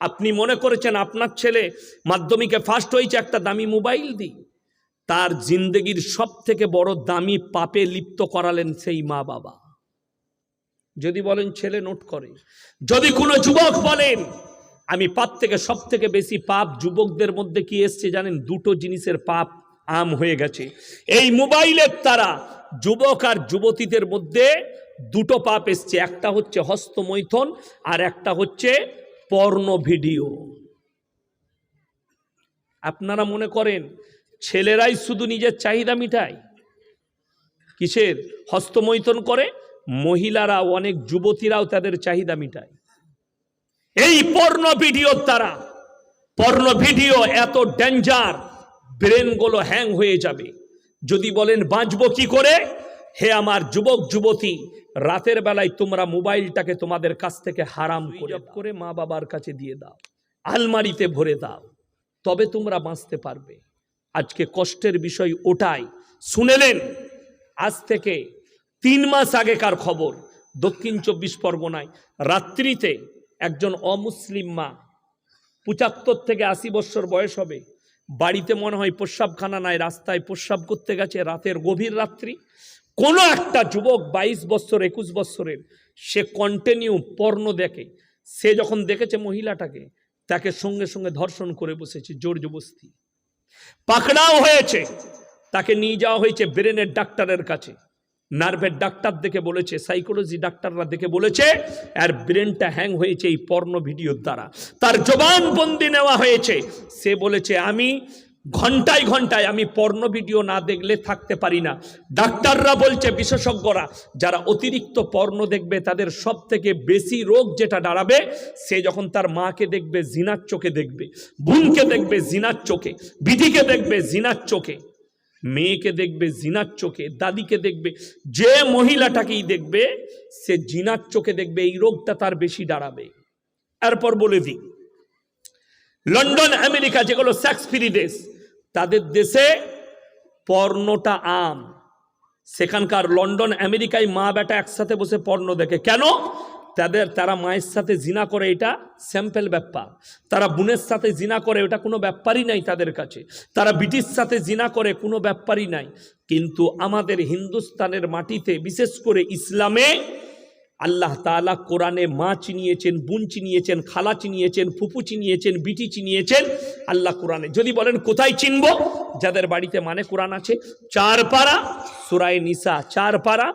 আপনি মনে করেছেন আপনার ছেলে মাধ্যমিকে ফার্স্ট হয়েছে, একটা দামি মোবাইল দিই, তার জিন্দগির সব থেকে বড় দামি পাপে লিপ্ত করালেন সেই মা বাবা। যদি বলেন ছেলে নোট করে, যদি কোনো যুবক বলেন আমি পাপ থেকে সব থেকে বেশি পাপ যুবকদের মধ্যে কি এসছে জানেন? দুটো জিনিসের পাপ আম হয়ে গেছে এই মোবাইলের দ্বারা। যুবক আর যুবতীদের মধ্যে দুটো পাপ এসছে, একটা হচ্ছে হস্তমৈথুন আর একটা হচ্ছে পর্নো ভিডিও। আপনারা মনে করেন ছেলেরাই শুধু নিজের চাহিদা মিটায়? কিসের? হস্তমৈথুন করে। মহিলারা, অনেক যুবতীরাও তাদের চাহিদা মিটায় এই পর্নো ভিডিওর দ্বারা। পর্নো ভিডিও এত ডেঞ্জার, ব্রেনগুলো হ্যাং হয়ে যাবে। যদি বলেন বাঁচবো কি করে? হে আমার যুবক যুবতী, রাতের বেলায় তোমরা মোবাইলটাকে তোমাদের কাছ থেকে হারাম করে মা বাবার কাছে দিয়ে দাও, আলমারিতে ভরে দাও, তবে তোমরা বাঁচতে পারবে। আজকে কষ্টের বিষয় ওটাই। শুনেলেন আজ থেকে 3 মাস আগেকার খবর, দক্ষিণ 24 পরগনায় রাত্রিতে একজন অমুসলিম মা, 75 থেকে 80 বছর বয়স হবে, বাড়িতে মনে হয় প্রস্রাবখানা নাই, রাস্তায় প্রস্রাব করতে গেছে রাতের গভীর রাত্রি। কোনো একটা যুবক 22 বছর 21 বছরের, সে কন্টিনিউ পর্নো দেখে। সে যখন দেখেছে মহিলাটাকে, তাকে সঙ্গে সঙ্গে ধর্ষণ করে বসেছে, জোর জবরদস্তি। পাকড়াও হয়েছে, তাকে নিয়ে যাওয়া হয়েছে ব্রেনের ডাক্তারের কাছে। নার্ভের ডাক্তার দেখে বলেছে, সাইকোলজি ডাক্তাররা দেখে বলেছে আর ব্রেনটা হ্যাং হয়েছে এই পর্নো ভিডিওর দ্বারা। তার জবানবন্দি নেওয়া হয়েছে। সে বলেছে আমি ঘন্টায় ঘন্টায় আমি পর্নো ভিডিও না দেখলে থাকতে পারি না। ডাক্তাররা বলছে, বিশেষজ্ঞরা, যারা অতিরিক্ত পর্নো দেখবে তাদের সব থেকে বেশি রোগ যেটা দাঁড়াবে, সে যখন তার মাকে দেখবে জিনার চোখে দেখবে, বোনকে দেখবে জিনার চোখে, বিটিকে দেখবে জিনার চোখে, মেয়েকে দেখবে জিনার চোখে, দাদিকে দেখবে, যে মহিলাটাকেই দেখবে সে জিনার চোখে দেখবে। এই রোগটা তার বেশি দাঁড়াবে। এরপর বলে দিই, লন্ডন আমেরিকা যেগুলো সেক্স ফ্রি দেশ, তাদের দেশে পর্নোটা আম। সেখানকার লন্ডন আমেরিকায় মা বেটা একসাথে বসে পর্নো দেখে। কেন? তারা মায়ের সাথে জিনা করে, এটা স্যাম্পল ব্যাপার। তারা বোনের সাথে জিনা করে, ওটা কোনো ব্যাপারই নাই তাদের কাছে। তারা বিটির সাথে জিনা করে, কোনো ব্যাপারই নাই। কিন্তু আমাদের হিন্দুস্তানের মাটিতে, বিশেষ করে ইসলামে, আল্লাহ তাআলা কোরআনে মা চিনিয়েছেন, বোন চিনিয়েছেন, খালা চিনিয়েছেন, ফুপু চিনিয়েছেন, বিটি চিনিয়েছেন। আল্লাহ কোরআনে, যদি বলেন কোথায় চিনব, যাদের বাড়িতে মানে কোরআন আছে, 4 পারা সূরা নিসা, 4 পারা,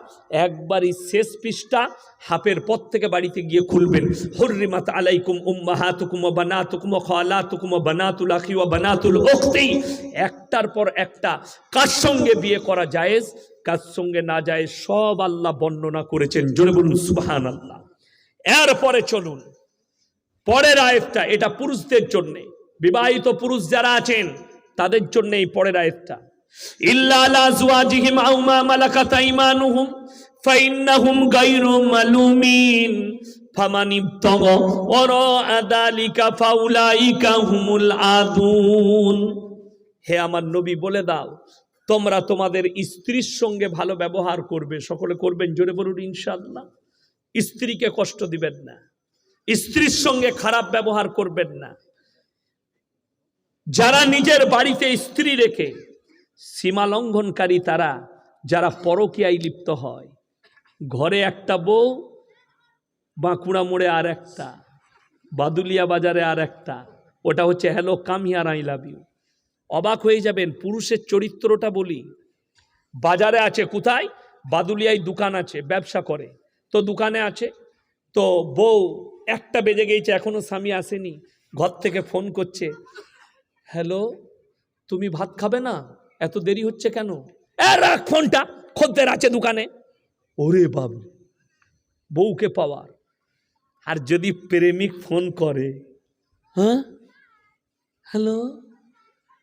একবারই শেষ পৃষ্ঠা, হাফের পর থেকে বাড়িতে গিয়ে খুলবেন। হুররিমাত আলাইকুম উম্মাহাতুকুম ওয়া বানাতুকুম ওয়া খালাতুকুম ওয়া বানাতুল আখি ওয়া বানাতুল উখতি, একটার পর একটা কার সঙ্গে বিয়ে করা জায়েজ, কার সঙ্গে না জায়েজ, সব আল্লাহ বর্ণনা করেছেন। জোরে বলুন সুবহানাল্লাহ। এরপরে চলুন পরের আয়াতটা, এটা পুরুষদের জন্য, বিবাহিত পুরুষ যারা আছেন তাদের জন্য এই পরের আয়াতটা। ইল্লা আলা আজওয়াজিহিম আও মা মালাকাত আইমানুহুম ফাইন্নাহুম গায়রু মালুমিন ফামান ইবতাগা ওয়ারা যালিকা ফাউলাইকা হুমুল আদুন। হে আমার নবী, বলে দাও তোমরা তোমাদের স্ত্রীর সঙ্গে ভালো ব্যবহার করবে। সকলে করবেন, জোরে বলুন ইনশাআল্লাহ। স্ত্রীকে কষ্ট দিবেন না, স্ত্রীর সঙ্গে খারাপ ব্যবহার করবেন না। যারা নিজের বাড়িতে স্ত্রী রেখে সীমা লঙ্ঘনকারী, তারা যারা পরকীয়ায় লিপ্ত হয়, ঘরে একটা বউ, বাঁকুড়া মোড়ে আর একটা, বাদুলিয়া বাজারে আর একটা, ওটা হচ্ছে hello come here I love you. অবাক হয়ে যাবেন, পুরুষের চরিত্রটা বলি। বাজারে আছে, কোথায়? বাদুলিয়ায় দোকান আছে, ব্যবসা করে, তো দোকানে আছে, তো বউ 1টা বেজে গেছে, এখনো স্বামী আসেনি, ঘর থেকে ফোন করছে, হ্যালো তুমি ভাত খাবে না, এত দেরি হচ্ছে কেন? রাখ ফোনটা, খদ্দের আছে দোকানে। ওরে বাবু, বউকে পাওয়ার। আর যদি প্রেমিক ফোন করে, হ্যাঁ হ্যালো,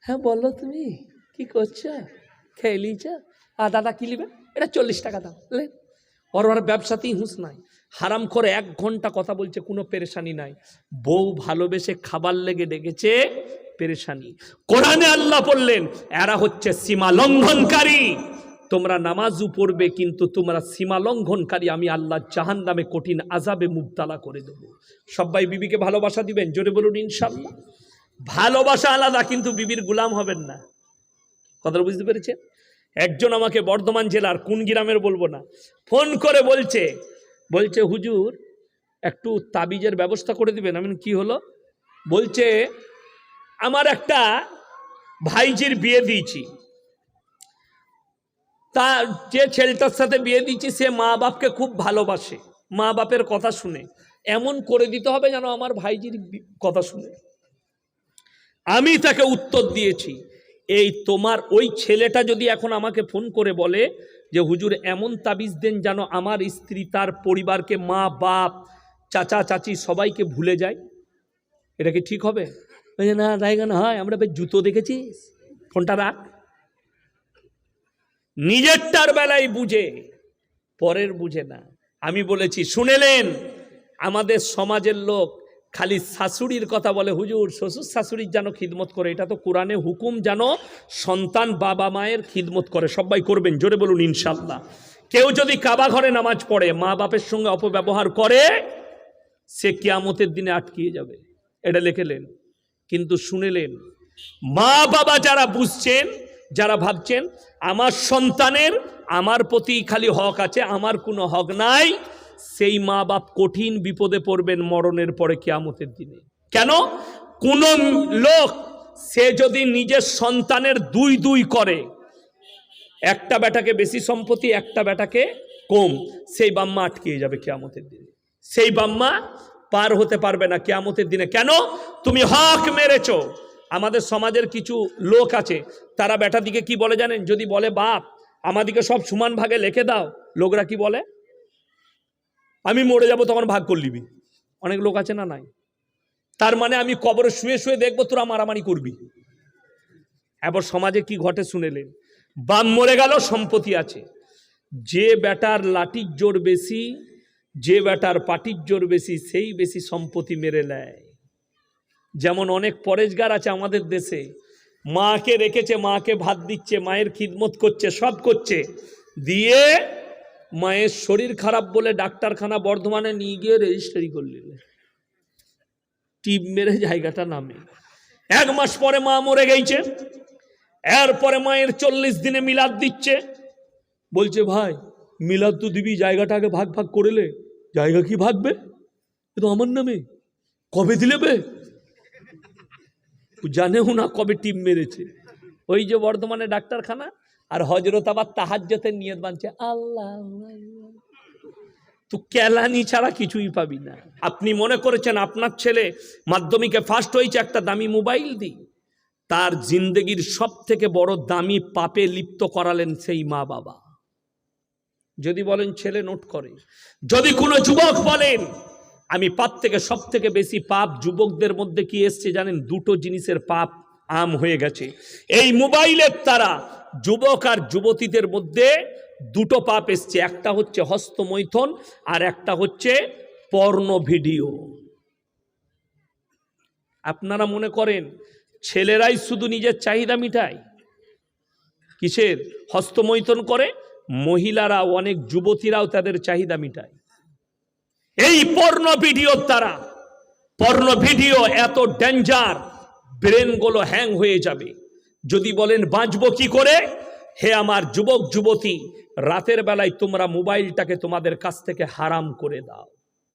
হ্যাঁ বলো তুমি কি করছো, খেয়ে লিছ, দাদা কি নিবে, এটা 40 টাকা দাও। ওর ব্যবসাতেই হুঁশ নাই। হারাম করে 1 ঘন্টা কথা বলছে, কোনো পেরেশানি নাই। বউ ভালোবেসে খাবার লেগে ডেকেছে, পেরেশানি। কোরআনে আল্লাহ বললেন এরা হচ্ছে সীমা লঙ্ঘনকারী। তোমরা নামাজও পড়বে কিন্তু তোমরা সীমা লঙ্ঘনকারী, আমি আল্লাহ জাহান্নামে কঠিন আযাবে মুবতালা করে দেব। সবাই বিবিকে ভালোবাসা দিবেন, জোরে বলুন ইনশাআল্লাহ। ভালোবাসা আলাদা, কিন্তু বিবির গোলাম হবেন না। কথাটা বুঝতে পেরেছেন? একজন আমাকে বর্ধমান জেলার কোন গ্রামের বলবো না, ফোন করে বলছে হুজুর একটু তাবিজের ব্যবস্থা করে দিবেন। আমি কি হলো? বলছে আমার একটা ভাইজির বিয়ে দিয়েছি, তা যে ছেলেটার সাথে বিয়ে দিয়েছি সে মা বাপকে খুব ভালোবাসে, মা বাপের কথা শুনে এমন করে দিতে হবে যেন আমার ভাইজির কথা শুনে। আমি তাকে উত্তর দিয়েছি, এই তোমার ওই ছেলেটা যদি এখন আমাকে ফোন করে বলে যে হুজুর এমন তাবিজ দেন যেন আমার স্ত্রী তার পরিবারকে, মা বাপ চাচা চাচি সবাইকে ভুলে যায়, এটা কি ঠিক হবে? না রায়গান হয়, আমরা বেশ জুতো দেখেছিস, ফোনটা রাখ। নিজেরটার বেলায় বুঝে, পরের বুঝে না। আমি বলেছি শুনেলেন, আমাদের সমাজের লোক খালি শাশুড়ির কথা বলে, হুজুর শ্বশুর শাশুড়ির যেন খিদমত করে, এটা তো কোরআনে হুকুম যেন সন্তান বাবা মায়ের খিদমত করে। সবাই করবেন, জোরে বলুন ইনশাআল্লাহ। কেউ যদি কাবা ঘরে নামাজ পড়ে মা বাপের সঙ্গে অপব্যবহার করে, সে কিয়ামতের দিনে আটকিয়ে যাবে, এটা লিখেলেন। কিন্তু শুনেলেন, মা বাবা যারা বুঝছেন, যারা ভাবছেন আমার সন্তানের আমার প্রতি খালি হক আছে, আমার কোনো হক নাই, সেই মা বাপ কঠিন বিপদে পড়বেন মরণের পরে কিয়ামতের দিনে। কেন? কোন লোক সে যদি নিজের সন্তানের দুই করে, একটা বেটাকে বেশি সম্পত্তি একটা বেটাকে কম, সেই বাম্মা আটকিয়ে যাবে কিয়ামতের দিনে, সেই বাম্মা পার হতে পারবে না কিয়ামতের দিনে। কেন? তুমি হক মেরেছো। আমাদের সমাজের কিছু লোক আছে, তারা বেটা দিকে কি বলে জানেন? যদি বলে বাপ আমাদিকে সব সমান ভাগে লিখে দাও, লোকরা কি বলে? আমি মরে যাব তখন ভাগ করে নিবি। অনেক লোক আছে না? নাই। তার মানে আমি কবরে শুয়ে শুয়ে দেখবো তোরা মারামারি করবি। এবার সমাজে কি ঘটে শুনেলেন, বাপ মরে গেল, সম্পত্তি আছে, যে বেটার লাঠির জোর বেশি, যে বেটার পাটির জোর বেশি, সেই বেশি সম্পত্তি মেরে নেয়। যেমন অনেক পরেশগার আছে আমাদের দেশে, মাকে রেখেছে, মাকে ভাত দিচ্ছে, মায়ের খিদমত করছে, সব করছে, দিয়ে মায়ের শরীর খারাপ বলে ডাক্তারখানা বর্ধমানে নিয়ে গিয়ে রেজিস্ট্রি করলেন, টিপ মেরে জায়গাটা নামে। 1 মাস পরে মা মরে গেছে, এরপরে মায়ের 40 দিনে মিলাদ দিচ্ছে। বলছে ভাই মিলাদ তো দিবি, জায়গাটা আগে ভাগ ভাগ করেলে। জায়গা কি ভাগবে? তো আমার নামে কবে দিলে বে? জানেও না কবে টিপ মেরেছে। ওই যে বর্ধমানে ডাক্তারখানা, আর হজরত আবার তাহাজ্জুদের নিয়ত বানছে, আল্লাহ তো কেলানি ছাড়া কিছুই পাবি না। আপনি মনে করেছেন আপনার ছেলে মাধ্যমিকে ফার্স্ট হয়েছে, একটা দামি মোবাইল দিই, তার জিন্দগির সব থেকে বড় দামি পাপে লিপ্ত করালেন সেই মা বাবা। যদি বলেন ছেলে নোট করে, যদি কোনো যুবক বলেন আমি পাপ থেকে সব থেকে বেশি পাপ যুবকদের মধ্যে কি এসছে জানেন? 2টো জিনিসের পাপ আম হয়ে গেছে এই মোবাইলের দ্বারা। যুবক আর যুবতীদের মধ্যে 2টো পাপ এসছে, একটা হচ্ছে হস্তমৈথুন আর একটা হচ্ছে পর্নো ভিডিও। আপনারা মনে করেন ছেলেরাই শুধু নিজের চাহিদা মিটায়? কিসের? হস্তমৈথুন করে। মহিলারা, অনেক যুবতীরাও তাদের চাহিদা মিটায় এই পর্নো ভিডিওর দ্বারা। পর্নো ভিডিও এত ডেঞ্জার, ব্রেনগুলো হ্যাং হয়ে যাবে। যদি বলেন বাঁচবো কি করে, হে আমার যুবক যুবতী, রাতের বেলায় তোমরা মোবাইলটাকে তোমাদের কাছ থেকে হারাম করে দাও।